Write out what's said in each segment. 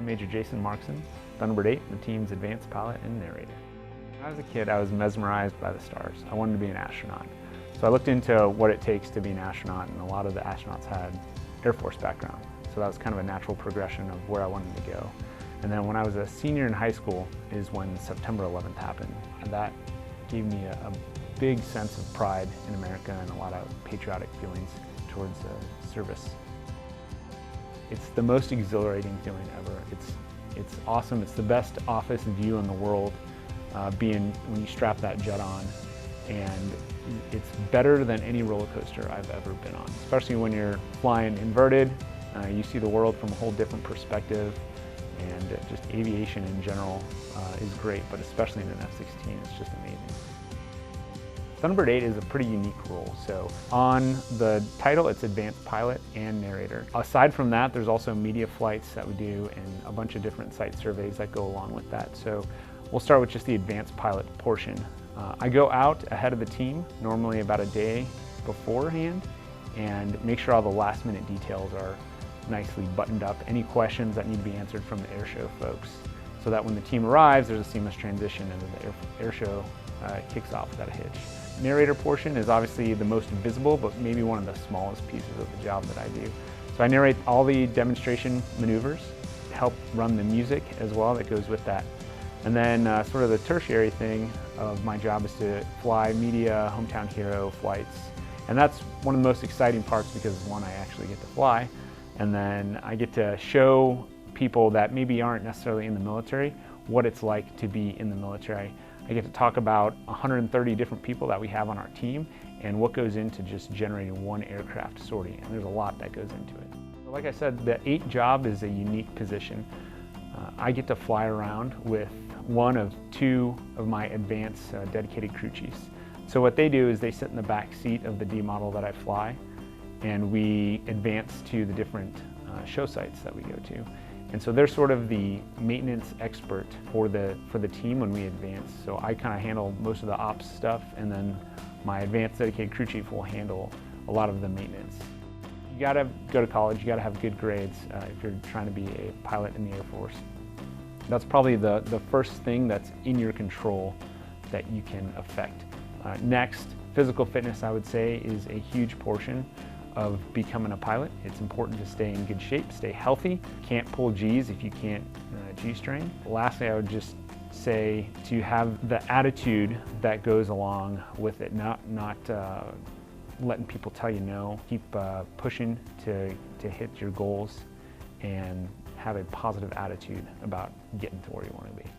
I'm Major Jason Markzon, Thunderbird 8, the team's advanced pilot and narrator. When I was a kid, I was mesmerized by the stars. I wanted to be an astronaut. So I looked into what it takes to be an astronaut, and a lot of the astronauts had Air Force background. So that was kind of a natural progression of where I wanted to go. And then when I was a senior in high school is when September 11th happened. And that gave me a big sense of pride in America and a lot of patriotic feelings towards service. It's the most exhilarating feeling ever. It's awesome. It's the best office view in the world, being when you strap that jet on. And it's better than any roller coaster I've ever been on, especially when you're flying inverted. You see the world from a whole different perspective, and just aviation in general is great, but especially in an F-16, it's just amazing. Thunderbird 8 is a pretty unique role. So on the title, it's advanced pilot and narrator. Aside from that, there's also media flights that we do and a bunch of different site surveys that go along with that. So we'll start with just the advanced pilot portion. I go out ahead of the team, normally about a day beforehand, and make sure all the last minute details are nicely buttoned up. Any questions that need to be answered from the airshow folks, so that when the team arrives, there's a seamless transition and the airshow kicks off without a hitch. Narrator portion is obviously the most visible, but maybe one of the smallest pieces of the job that I do. So I narrate all the demonstration maneuvers, help run the music as well that goes with that. And then sort of the tertiary thing of my job is to fly media, hometown hero flights. And that's one of the most exciting parts because one, I actually get to fly. And then I get to show people that maybe aren't necessarily in the military what it's like to be in the military. I get to talk about 130 different people that we have on our team and what goes into just generating one aircraft sortie. And there's a lot that goes into it. Like I said, the 8 job is a unique position. I get to fly around with one of 2 of my advanced dedicated crew chiefs. So what they do is they sit in the back seat of the D model that I fly, and we advance to the different show sites that we go to. And so they're sort of the maintenance expert for the team when we advance. So I kind of handle most of the ops stuff, and then my advanced dedicated crew chief will handle a lot of the maintenance. You gotta go to college, you gotta have good grades if you're trying to be a pilot in the Air Force. That's probably the first thing that's in your control that you can affect. Next, physical fitness, I would say, is a huge portion of becoming a pilot. It's important to stay in good shape, stay healthy. Can't pull G's if you can't G-string. Lastly, I would just say to have the attitude that goes along with it, not letting people tell you no. Keep pushing to hit your goals and have a positive attitude about getting to where you want to be.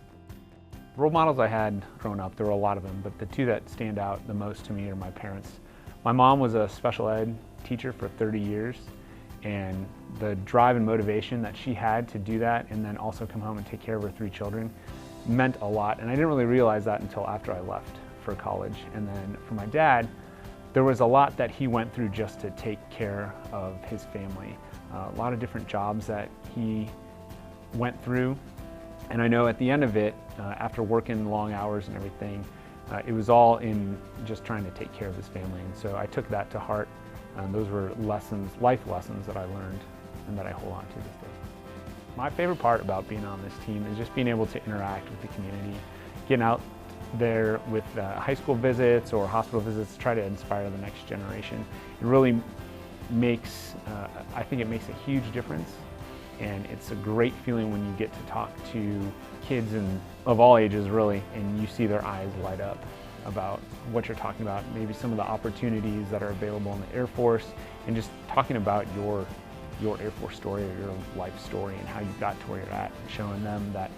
Role models I had growing up, there were a lot of them, but the 2 that stand out the most to me are my parents. My mom was a special ed teacher for 30 years, and the drive and motivation that she had to do that and then also come home and take care of her 3 children meant a lot, and I didn't really realize that until after I left for college. And then for my dad, there was a lot that he went through just to take care of his family. A lot of different jobs that he went through, and I know at the end of it, after working long hours and everything, it was all in just trying to take care of his family. And so I took that to heart. Those were lessons, life lessons that I learned and that I hold on to this day. My favorite part about being on this team is just being able to interact with the community, getting out there with high school visits or hospital visits to try to inspire the next generation. It really makes, I think it makes a huge difference, and it's a great feeling when you get to talk to kids of all ages really, and you see their eyes light up about what you're talking about, maybe some of the opportunities that are available in the Air Force, and just talking about your Air Force story or your life story and how you got to where you're at, and showing them that,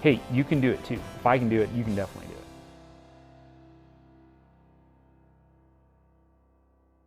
hey, you can do it too. If I can do it, you can definitely do it.